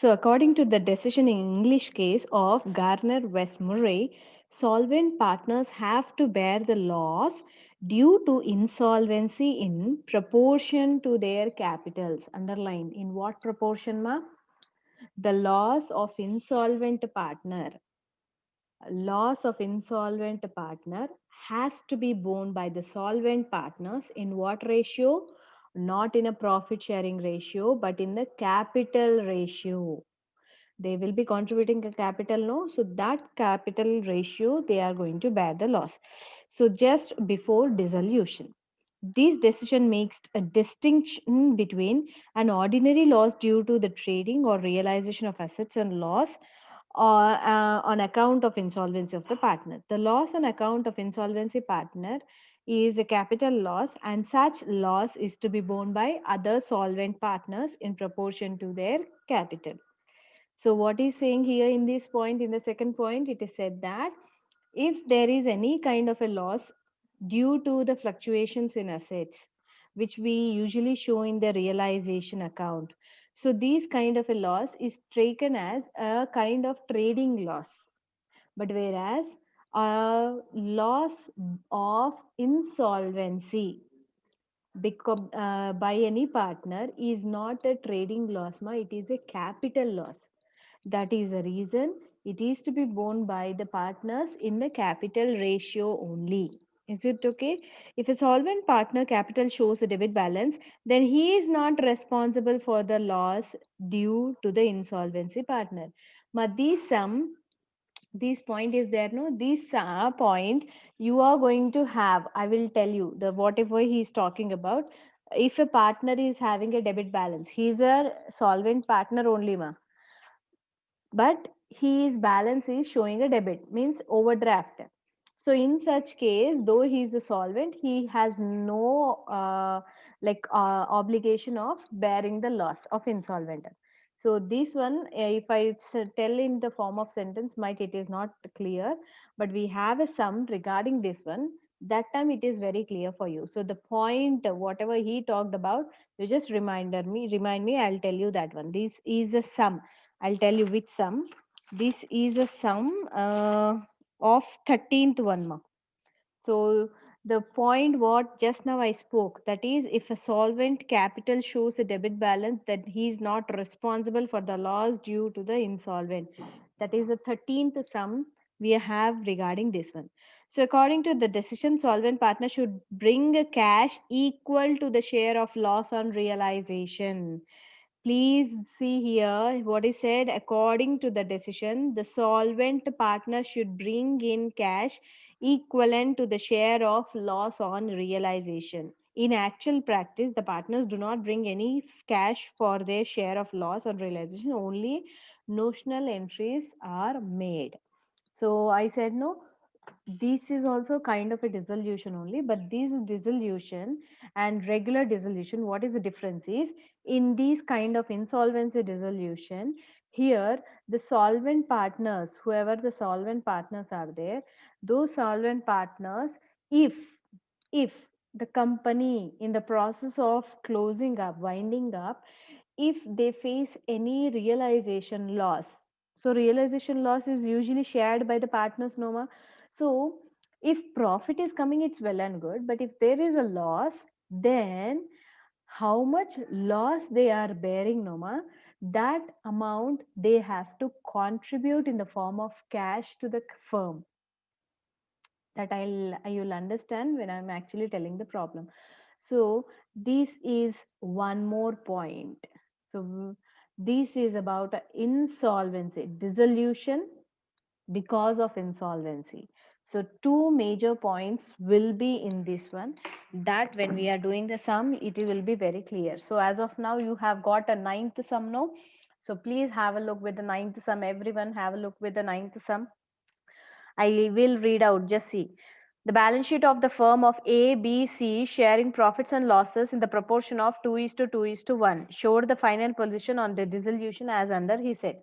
So, according to the decision in English case of Garner West Murray, solvent partners have to bear the loss due to insolvency in proportion to their capitals. Underline in what proportion, ma? The loss of insolvent partner. Loss of insolvent partner has to be borne by the solvent partners in what ratio? Not in a profit sharing ratio, but in the capital ratio. They will be contributing a capital, no? So that capital ratio, they are going to bear the loss. So just before dissolution. This decision makes a distinction between an ordinary loss due to the trading or realization of assets and loss on account of insolvency of the partner. The loss on account of insolvency partner is a capital loss, and such loss is to be borne by other solvent partners in proportion to their capital. So what is saying here in this point, in the second point, it is said that if there is any kind of a loss due to the fluctuations in assets, which we usually show in the realization account, so these kind of a loss is taken as a kind of trading loss. But whereas a loss of insolvency by any partner is not a trading loss, it is a capital loss. That is the reason it is to be borne by the partners in the capital ratio only. Is it okay? If a solvent partner capital shows a debit balance, then he is not responsible for the loss due to the insolvency partner. But this point is there, no? This point you are going to have. I will tell you the whatever he is talking about. If a partner is having a debit balance, he is a solvent partner only, ma, but his balance is showing a debit, means overdraft. So in such case, though he is a solvent, he has no obligation of bearing the loss of insolvent. So this one, if I tell in the form of sentence, might it is not clear, but we have a sum regarding this one. That time it is very clear for you. So the point, whatever he talked about, you just remind me. I'll tell you that one. This is a sum. I'll tell you which sum. This is a sum of 13th one, ma. So the point what just now I spoke, that is if a solvent capital shows a debit balance, then he is not responsible for the loss due to the insolvent. That is the 13th sum we have regarding this one. So according to the decision, solvent partner should bring a cash equal to the share of loss on realization. Please see here what is said. According to the decision, the solvent partner should bring in cash equivalent to the share of loss on realization. In actual practice, the partners do not bring any cash for their share of loss on realization, only notional entries are made. So I said no, this is also kind of a dissolution only, but this dissolution and regular dissolution, what is the difference is, in these kind of insolvency dissolution, here the solvent partners, whoever the solvent partners are there, those solvent partners, if if the company in the process of closing up, winding up, if they face any realization loss, so realization loss is usually shared by the partners, Noma. So if profit is coming, it's well and good, but if there is a loss, then how much loss they are bearing, Noma, that amount they have to contribute in the form of cash to the firm. That you'll understand when I'm actually telling the problem. So this is one more point. So this is about insolvency, dissolution because of insolvency. So two major points will be in this one, that when we are doing the sum, it will be very clear. So as of now, you have got a ninth sum now. So please have a look with the ninth sum. Everyone have a look with the ninth sum. I will read out, just see. The balance sheet of the firm of A, B, C sharing profits and losses in the proportion of 2 is to 2 is to 1 showed the final position on the dissolution as under, he said.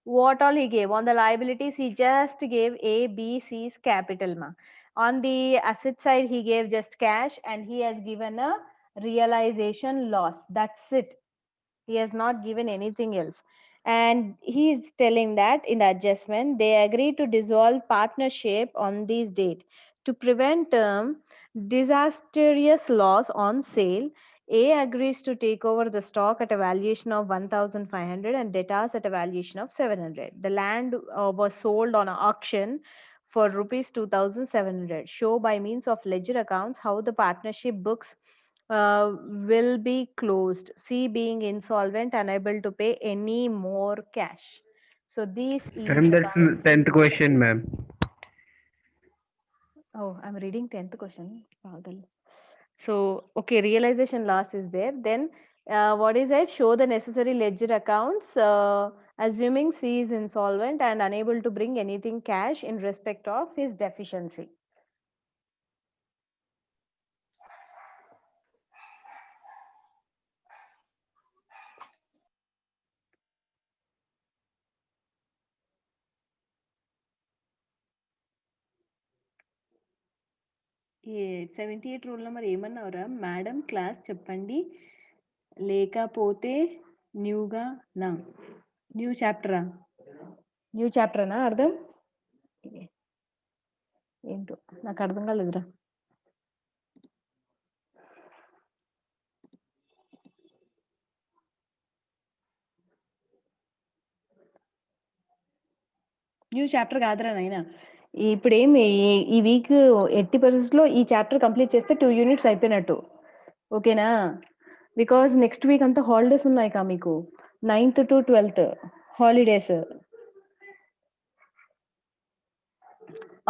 What all he gave? On the liabilities, he just gave A, B, C's capital. Ma. On the asset side, he gave just cash and he has given a realization loss. That's it. He has not given anything else. And he is telling that in the adjustment, they agree to dissolve partnership on this date to prevent disastrous loss on sale. A agrees to take over the stock at a valuation of 1,500 and debtors at a valuation of 700. The land was sold on auction for rupees 2,700. Show by means of ledger accounts how the partnership books will be closed. C being insolvent, unable to pay any more cash. So this is Ma'am, the that's the 10th question, ma'am. oh, I'm reading 10th question. Pagal. So okay, realization loss is there. Then what is it? Show the necessary ledger accounts. Assuming C is insolvent and unable to bring anything cash in respect of his deficiency. ఈ 78 rule number ఏమన్నావురా madam class చెప్పండి లేకపోతే న్యూగా నా new చాప్టరా new చాప్టర్నా అర్థం ఏంటో నాకు అర్థం కాలేదురా new chapter కాదురా నాయన ఇప్పుడు ఏమి ఈ వీక్ ఎట్టి పరిస్థితుల్లో ఈ చాప్టర్ కంప్లీట్ చేస్తే 2 యూనిట్స్ అయిపోయినట్టు ఓకేనా బికాజ్ నెక్స్ట్ వీక్ అంతా హాలిడేస్ ఉన్నాయి కా మీకు 9th to 12th holidays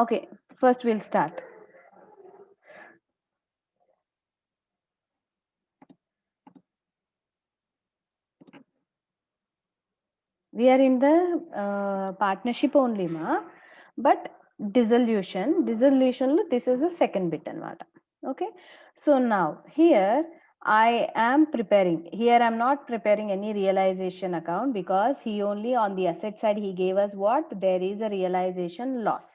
okay first will start we are in the partnership only ma but dissolution lo this is the second bit anamata okay so now here I am preparing here I'm not preparing any realization account because he only on the asset side he gave us what there is a realization loss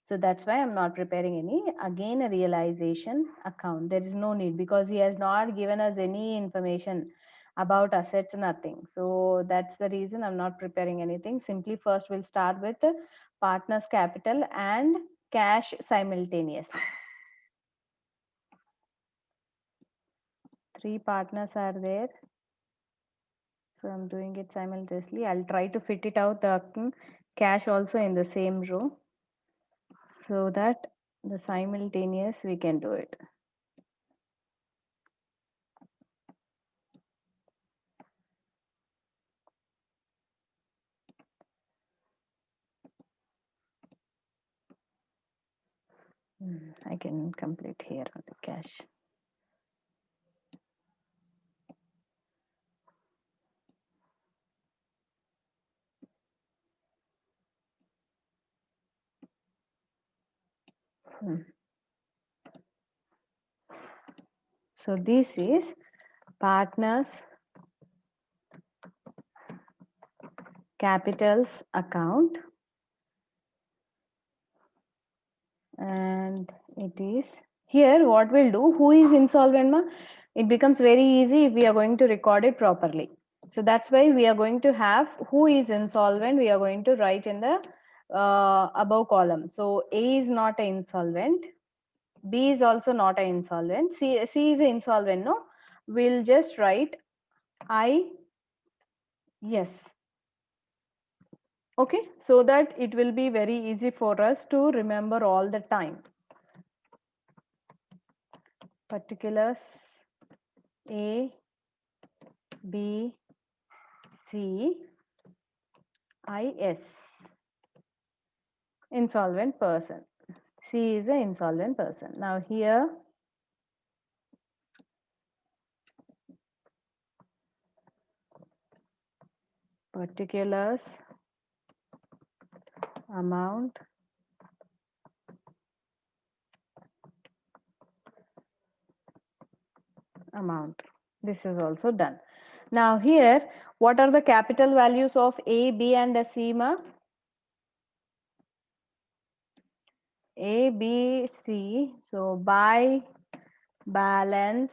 so that's why I'm not preparing any again a realization account there is no need because he has not given us any information about assets nothing so that's the reason I'm not preparing anything simply first we'll start with partners capital and cash simultaneously three partners are there so I'm doing it simultaneously I'll try to fit it out the cash also in the same row so that the simultaneous we can do it I can complete here on the cash so this is partners capitals account and it is here what we'll do who is insolvent ma it becomes very easy if we are going to record it properly so that's why we are going to have who is insolvent we are going to write in the above column so A is not an insolvent B is also not an insolvent C is an insolvent no we'll just write I yes okay so that it will be very easy for us to remember all the time particulars A B C I S insolvent person C is an insolvent person now here particulars amount this is also done now here what are the capital values of A B and C ma A B C so buy balance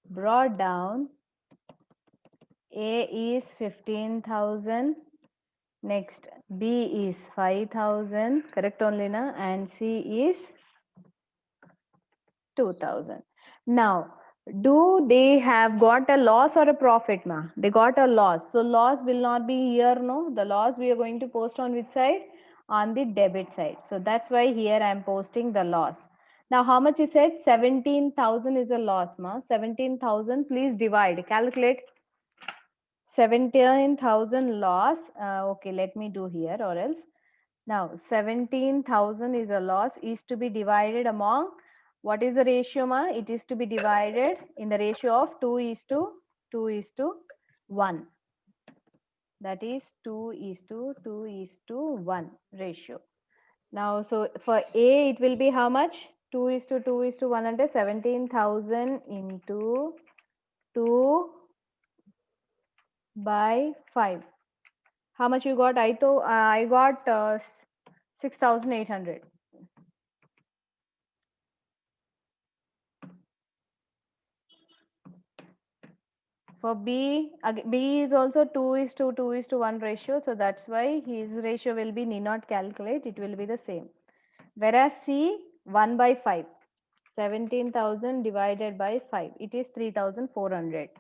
brought down A is 15,000. Next, B is 5,000. Correct only, na? And C is 2,000. Now, do they have got a loss or a profit, ma? They got a loss. So loss will not be here, no? The loss we are going to post on which side? On the debit side. So that's why here I am posting the loss. Now, how much is it? 17,000 is a loss, ma. 17,000, please divide. Calculate. 17,000 loss. Okay, let me do here or else. Now, 17,000 is a loss, is to be divided among, what is the ratio, ma? It is to be divided in the ratio of 2:1. That is 2:1 ratio. Now, so for A, it will be how much? 2:1 and 17,000 into 2 by 5. How much you got? I got 6,800. For B, B is also 2:1 ratio. So that's why his ratio will be need not calculate. It will be the same. Whereas C, 1 by 5. 17,000 divided by 5. It is 3,400.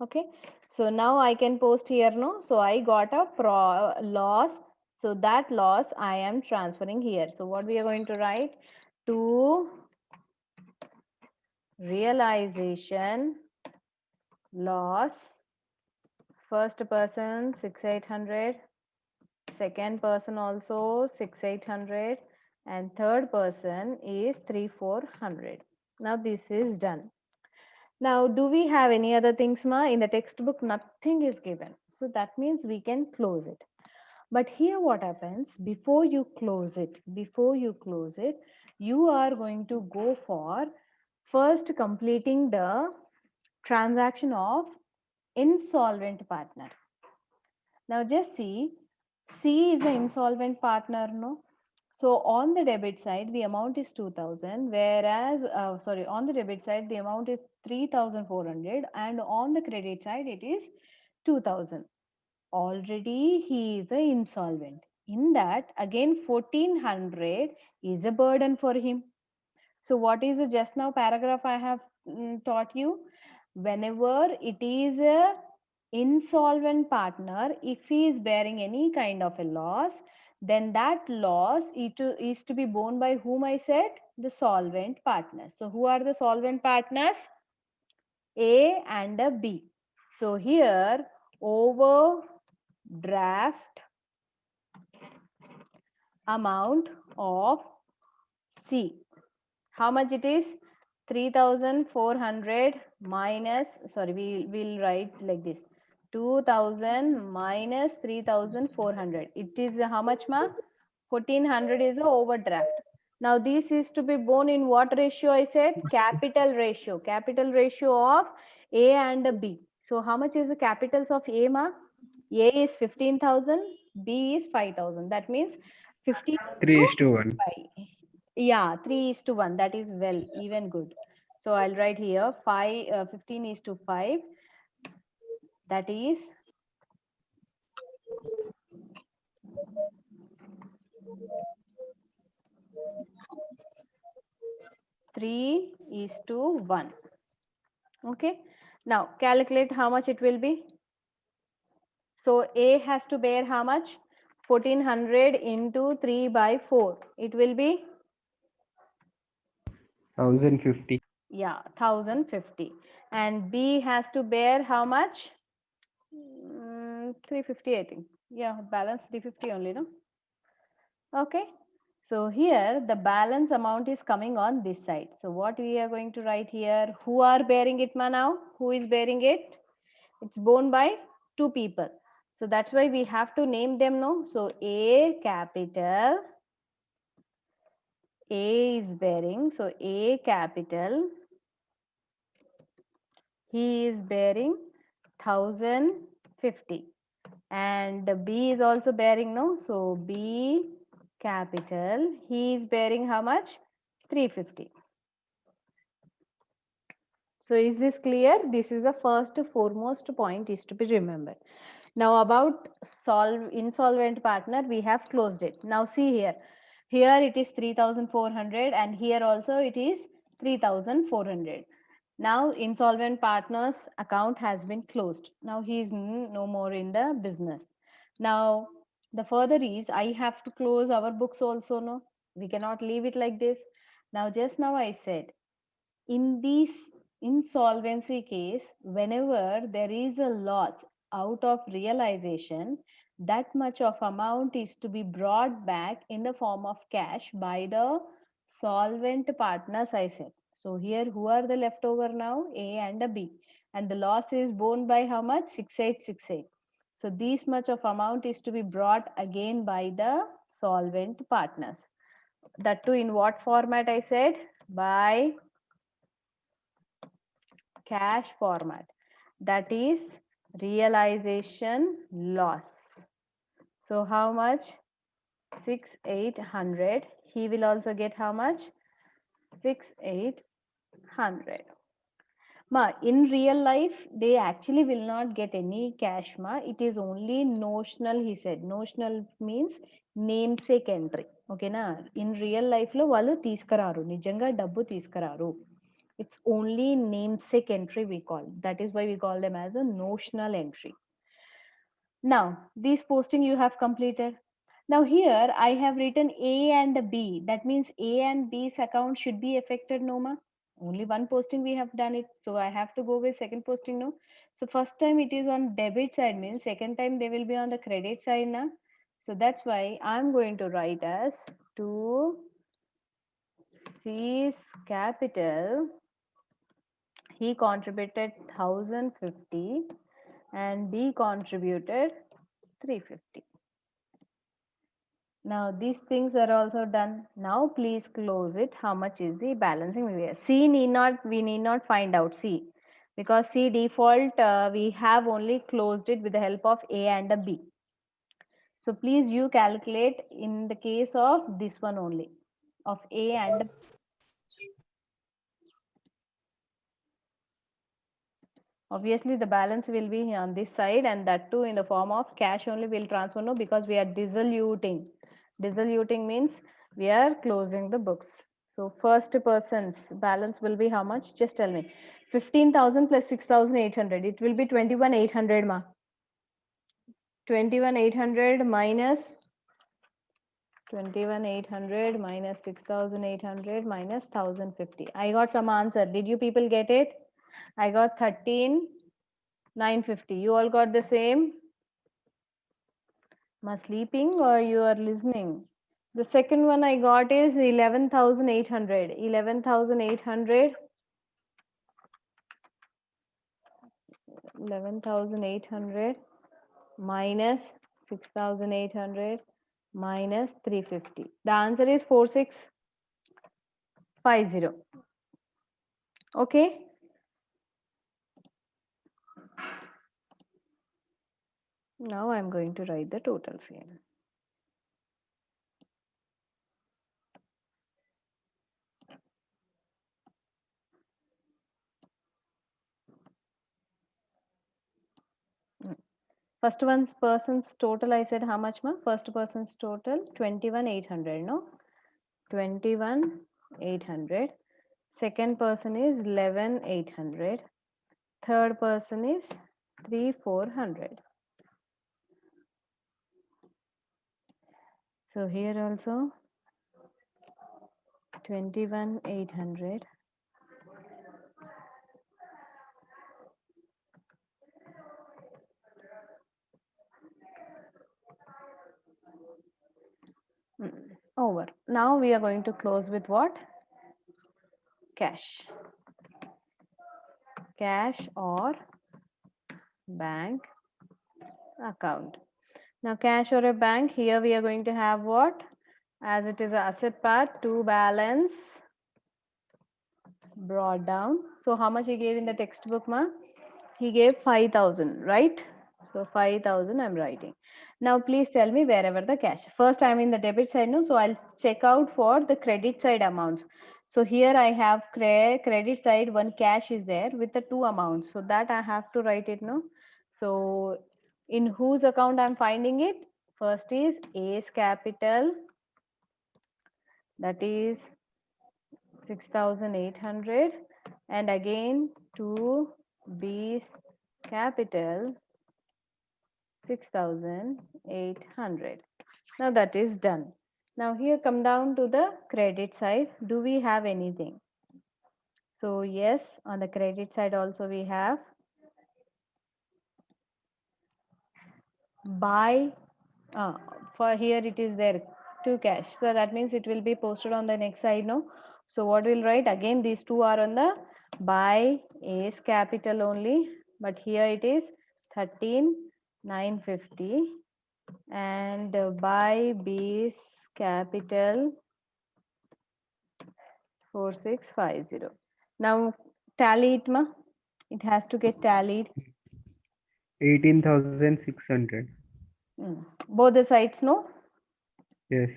Okay. So now I can post here, no? So I got a loss. So that loss I am transferring here. So what we are going to write? To realization loss. First person 6,800. Second person also 6,800. And third person is 3,400. Now this is done. Now, do we have any other things, ma? In the textbook, nothing is given. So that means we can close it. But here what happens, before you close it, you are going to go for first completing the transaction of insolvent partner. Now just see, C is the insolvent partner, no? So on the debit side, the amount is 2,000, whereas, on the debit side, the amount is 3,400, and on the credit side, it is 2,000. Already he is the insolvent. In that, again, 1,400 is a burden for him. So what is the just now paragraph I have taught you? Whenever it is a insolvent partner, if he is bearing any kind of a loss, then that loss is to be borne by whom I said? The solvent partners. So who are the solvent partners? A and a B. So here overdraft amount of C. How much it is? 3,400 minus, sorry, we'll write like this. 2,000 minus 3,400. It is how much, ma? 1,400 is the overdraft. Now this is to be borne in what ratio I said? Capital ratio. Capital ratio of A and B. So how much is the capitals of A, ma? A is 15,000, B is 5,000. That means 15 3:1. 5. Yeah, 3:1. That is well, even good. So I'll write here 15:5. That is 3:1. Okay. Now calculate how much it will be. So A has to bear how much? 1,400 into 3 by 4. It will be 1,050. yeah 1,050. And B has to bear how much? 350, I think. Yeah, balance 350 only, no? Okay. So here the balance amount is coming on this side. So what we are going to write here? Who are bearing it, ma, now? Who is bearing it? It's borne by two people. So that's why we have to name them, no? So A capital, A is bearing. So A capital, he is bearing 1,050. And B is also bearing, no? So B capital, he is bearing how much? 350. So is this clear? This is the first foremost point is to be remembered. Now about insolvent partner, we have closed it. Now see here. Here it is 3,400 and here also it is 3,400. Now insolvent partner's account has been closed. Now he is no more in the business. Now the further is I have to close our books also. No, we cannot leave it like this. Now just now I said, in this insolvency case, whenever there is a loss out of realization, that much of amount is to be brought back in the form of cash by the solvent partners, I said. So here, who are the leftover now? A and a B. And the loss is borne by how much? 6868. So this much of amount is to be brought again by the solvent partners. That too in what format I said? By cash format, that is realization loss. So how much? 6,800. He will also get how much? 6,800. Ma, in real life, they actually will not get any cash, ma. It is only notional, he said. Notional means namesake entry. Okay, na? In real life, lo వాళ్ళు తీసుకురారు, నిజంగా డబ్బు తీసుకురారు. It's only namesake entry we call. That is why we call them as a notional entry. Now, this posting you have completed. Now here I have written A and B. That means A and B's account should be affected, no ma? Only one posting we have done it. So I have to go with second posting, no? So first time it is on debit side, means second time they will be on the credit side, na? So that's why I'm going to write as to C's capital. He contributed 1,050 and B contributed 350. Now these things are also done. Now please close it. How much is the balancing? C we need not find out C, because C default we have only closed it with the help of A and a B. So please you calculate in the case of this one only, of A and B. Obviously the balance will be on this side, and that too in the form of cash only will transfer, no, because we are dissoluting. Dissoluting means we are closing the books. So first person's balance will be how much? Just tell me. 15,000 plus 6,800. It will be 21,800, ma. 21,800 minus 21,800 minus 6,800 minus 1,050. I got some answer. Did you people get it? I got 13,950. You all got the same? Am I sleeping or you are listening? The second one I got is 11,800. 11,800. 11,800 minus 6,800 minus 350. The answer is 4650. Okay. Now I'm going to write the totals here. First one's person's total, I said how much, ma? First person's total 21,800, no? 21,800. Second person is 11,800. Third person is 3,400. So here also 21,800. Over. Now we are going to close with what? Cash. Cash or bank account. Now cash or a bank, here we are going to have what? As it is an asset part, to balance brought down. So how much he gave in the textbook, ma? He gave 5,000, right? So 5,000 I'm writing. Now please tell me wherever the cash. First I'm in the debit side, no? So I'll check out for the credit side amounts. So here I have credit side, one cash is there with the two amounts. So that I have to write it, no? So in whose account I'm finding it? First is A's capital, that is 6,800, and again to B's capital 6,800. Now that is done. Now here come down to the credit side. Do we have anything? So yes, on the credit side also we have buy. For here it is there two cash. So that means it will be posted on the next side, no? So what we'll write again, these two are on the buy A's capital only, but here it is 13,950 and buy B's capital 4650. Now tally it, ma. It has to get tallied. 18,600. Both the sides, no? Yes.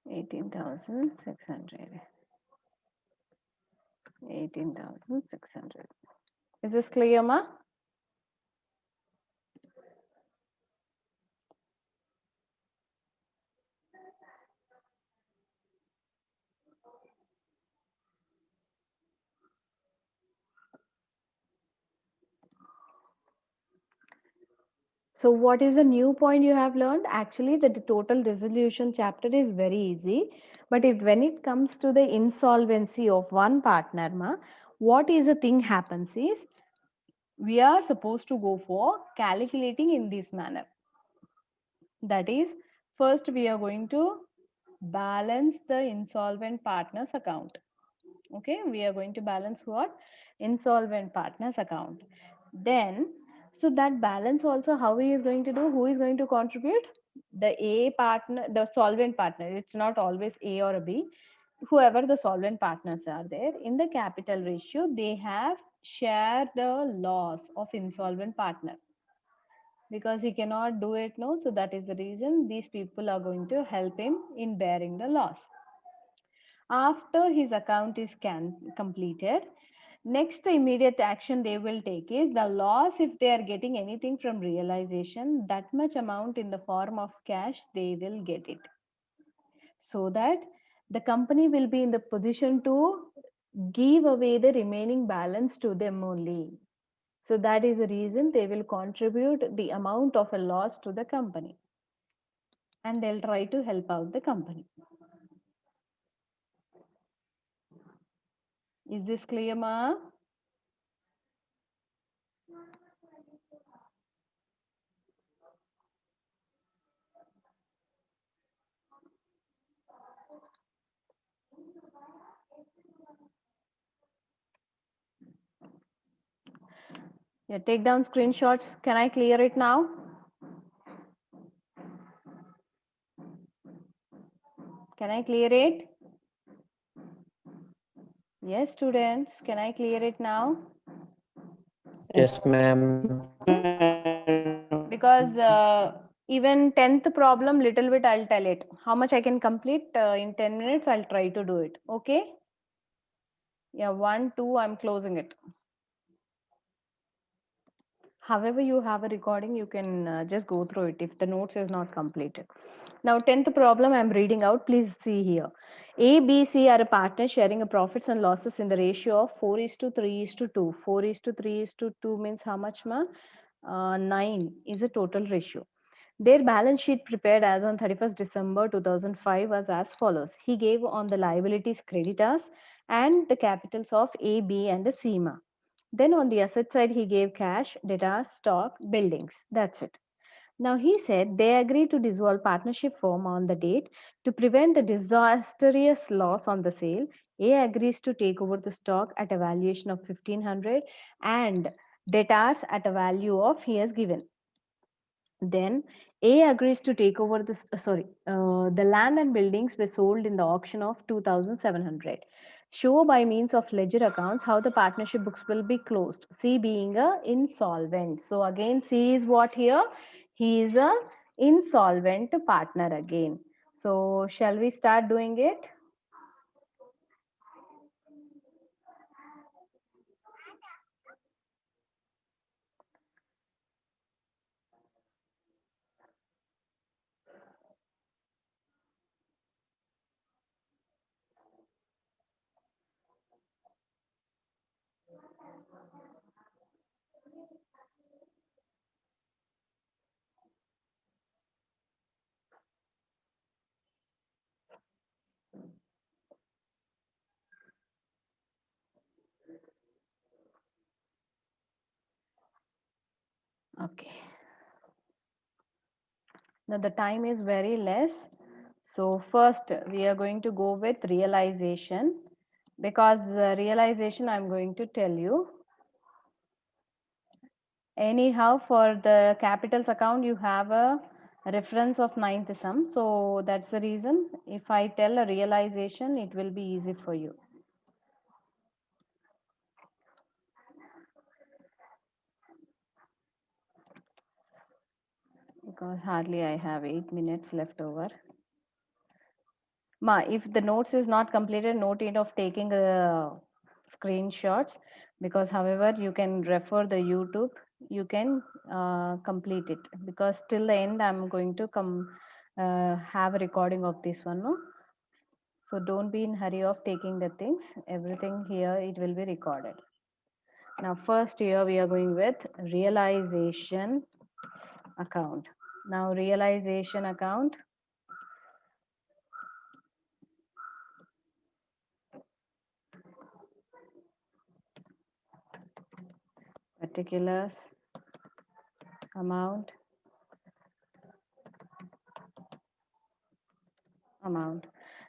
18,600. 18,600. Is this clear, ma? So what is the new point you have learned? Actually, the total resolution chapter is very easy. But when it comes to the insolvency of one partner, ma, what is the thing happens is, we are supposed to go for calculating in this manner. That is, first we are going to balance the insolvent partner's account. Okay, we are going to balance what? Insolvent partner's account. Then, so that balance also, how he is going to do? Who is going to contribute? The A partner, the solvent partner. It's not always A or a B. Whoever the solvent partners are there, in the capital ratio, they have shared the loss of insolvent partner. Because he cannot do it, no? So that is the reason these people are going to help him in bearing the loss. After his account is completed, next immediate action they will take is the loss. If they are getting anything from realization, that much amount in the form of cash, they will get it, so that the company will be in the position to give away the remaining balance to them only. So that is the reason they will contribute the amount of a loss to the company, and they'll try to help out the company. Is this clear, ma? Yeah, take down screenshots. Can I clear it now? Can I clear it? Yes, students. Can I clear it now? Yes, ma'am. Because even 10th problem, little bit I'll tell it. How much I can complete in 10 minutes, I'll try to do it. Okay? Yeah, 1, 2, I'm closing it. However, you have a recording, you can just go through it if the notes is not completed. Now, 10th problem I'm reading out. Please see here. A, B, C are a partner sharing a profits and losses in the ratio of 4:3:2. 4:3:2 means how much, ma? 9 is a total ratio. Their balance sheet prepared as on 31st December 2005 was as follows. He gave on the liabilities creditors and the capitals of A, B, and the C, ma. Then on the asset side, he gave cash, data, stock, buildings. That's it. Now he said they agreed to dissolve partnership form on the date to prevent the disastrous loss on the sale. A agrees to take over the stock at a valuation of 1,500 and debtors at a value of he has given. Then A agrees to take over this, the land and buildings were sold in the auction of 2,700. Show by means of ledger accounts how the partnership books will be closed. C being a insolvent. So again, C is what here? He is a insolvent partner again. So shall we start doing it? Okay. Now the time is very less. So first we are going to go with realization, because realization I'm going to tell you. Anyhow, for the capitals account, you have a reference of ninth sum. So that's the reason if I tell a realization, it will be easy for you. Because hardly I have 8 minutes left over. Ma, if the notes is not completed, note it of taking screenshots, because however you can refer the YouTube, you can complete it, because till the end I'm going to have a recording of this one. No? So don't be in hurry of taking the things. Everything here, it will be recorded. Now first here we are going with realization account. Now realization account. Particulars, amount.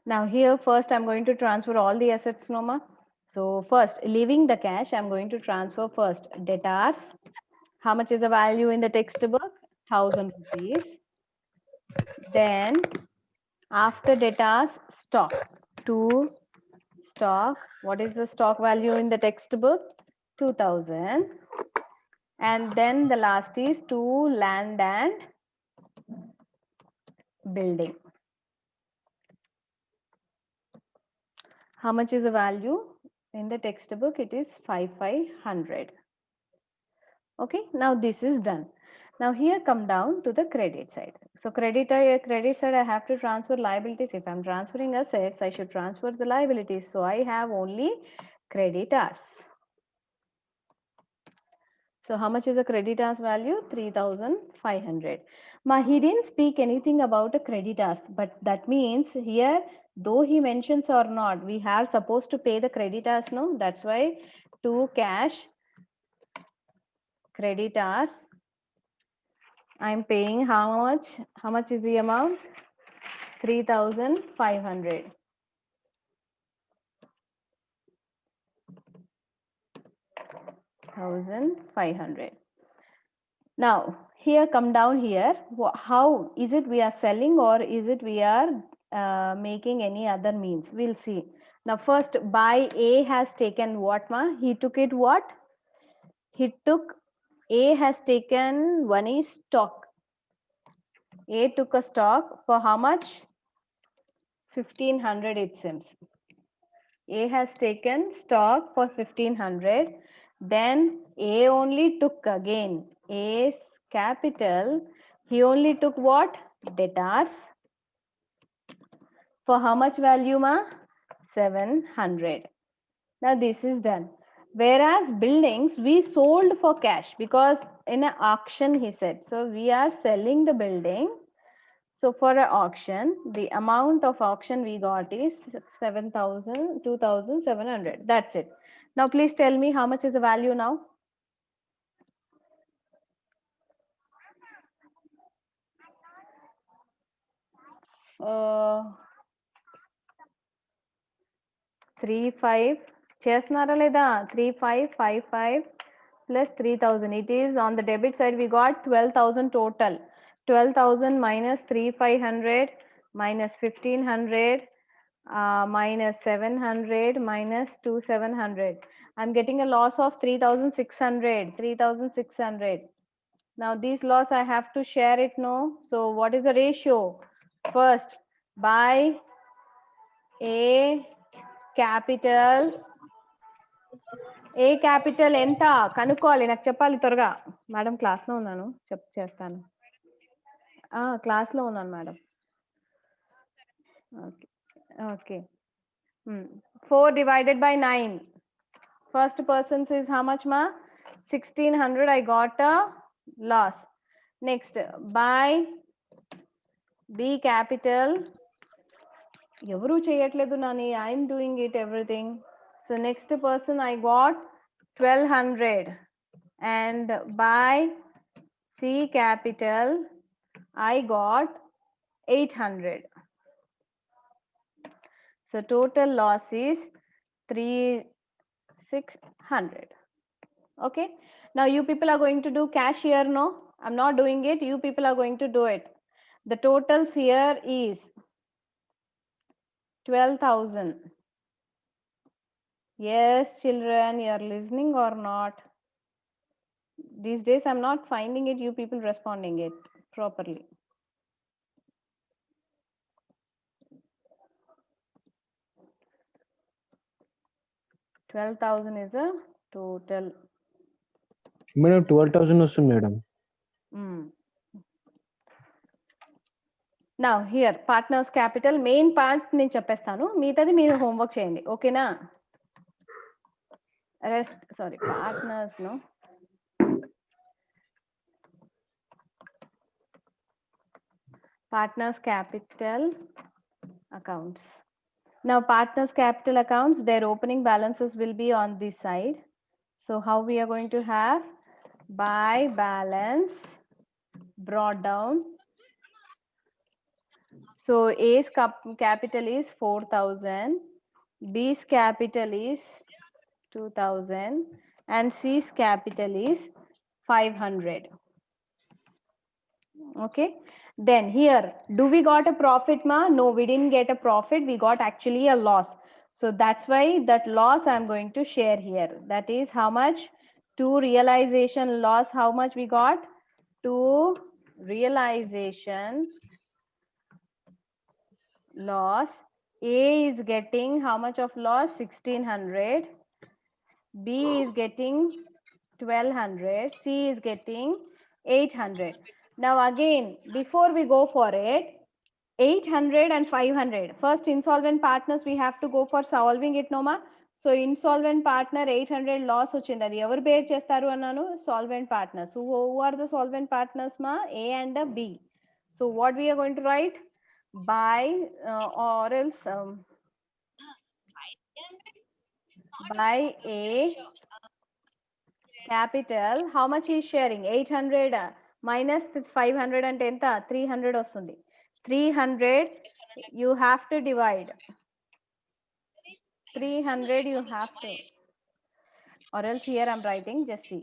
Now here first I'm going to transfer all the assets, Noma. So first, leaving the cash, I'm going to transfer first debtors. How much is the value in the textbook? 1,000 rupees. Then after debtors, stock. To stock, what is the stock value in the textbook? 2,000. And then the last is to land and building. How much is the value in the textbook? It is 5,500. Okay, now this is done. Now here come down to the credit side. So credit side, I have to transfer liabilities. If I'm transferring assets, I should transfer the liabilities. So I have only creditors. So how much is a creditors value? 3,500. Ma, he didn't speak anything about a creditors, but that means here, though he mentions or not, we are supposed to pay the creditors, no? That's why to cash creditors, I'm paying how much? How much is the amount? 3,500. Now here come down here. How is it we are selling, or is it we are making any other means? We'll see. Now first, buy A has taken what, ma? He took it what? He took, A has taken one is stock. A took a stock for how much? 1,500 it seems. A has taken stock for 1,500. Then A only took again A's capital. He only took what? Debtors. For how much value, ma? 700. Now this is done. Whereas buildings we sold for cash, because in an auction he said. So we are selling the building. So for an auction, the amount of auction we got is 2,700. That's it. Now please tell me how much is the value now? Uh, 3,500 chesnara leda 3,555 plus 3,000. It is on the debit side we got 12,000 total. 12,000 minus 3,500 minus 1,500 minus 700 minus 2,700. I'm getting a loss of 3,600. 3,600. Now this loss I have to share it, no? So what is the ratio? First, by A capital. A capital ఎంత కనుక్కోవాలి, నాకు చెప్పాలి త్వరగా. Madam క్లాస్లో ఉన్నాను, చేస్తాను. క్లాస్లో ఉన్నాను madam. Okay okay. 4 divided by 9. First person's is how much ma? 1,600. I got a loss. Next, by B capital. ఎవరు చేయట్లేదు Nani, I'm doing it everything. So next person I got 1,200. And by C capital I got 800. So total loss is 3,600. Okay, now you people are going to do cash here, no? I'm not doing it, you people are going to do it. The totals here is 12,000. Yes children, you are listening or not? These days I'm not finding it, you people responding it properly. 12,000 is the total. Madam, 12,000 వస్తుంది madam. Now here partners capital main part నేను చెప్పేస్తాను, మిగతాది మీరు homework చేయండి, ఓకేనా? Rest sorry partners no. Partners capital accounts. Now partners capital accounts, their opening balances will be on this side. So how we are going to have by balance brought down. So A's capital is 4,000, B's capital is 2,000 and C's capital is 500. Okay, then here do we got a profit ma? No, we didn't get a profit, we got actually a loss. So that's why that loss I'm going to share here. That is how much? To realization loss, how much we got? To realization loss, A is getting how much of loss? 1,600. B is getting 1,200. C is getting 800. Now again, before we go for it, 800 and 500. First insolvent partners we have to go for solving it, no ma? So insolvent partner 800 loss వచ్చింది, అది ఎవరు bear చేస్తారు అన్నాను? Solvent partners. Who are the solvent partners ma? A and B. So what we are going to write? By or else by A capital, how much he is sharing? 800 minus 500 and 300 వస్తుంది. 300 you have to divide. 300 you have to, or else here I'm writing, just see.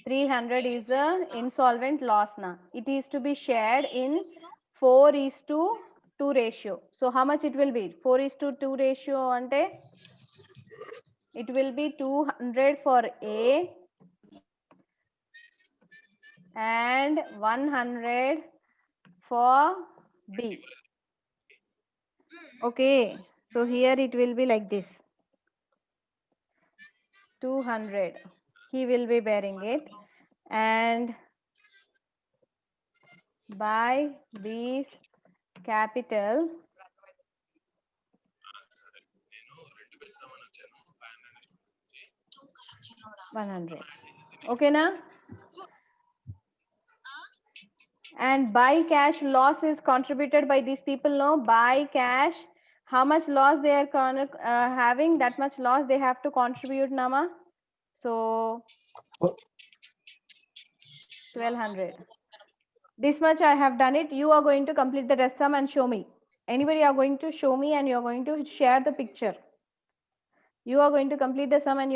300 is the insolvent loss na. It is to be shared in 4:2 ratio. So how much it will be? 4:2 ratio ante it will be 200 for A and 100 for B. Okay, so here it will be like this. 200 he will be bearing it, and by B's capital 100. Okay na? And by cash loss is contributed by these people, no? By cash, how much loss they are having, that much loss they have to contribute, nama. So 1,200. This much I have done it. You are going to complete the rest sum and show me. Anybody are going to show me and you are going to share the picture. You are going to complete the sum and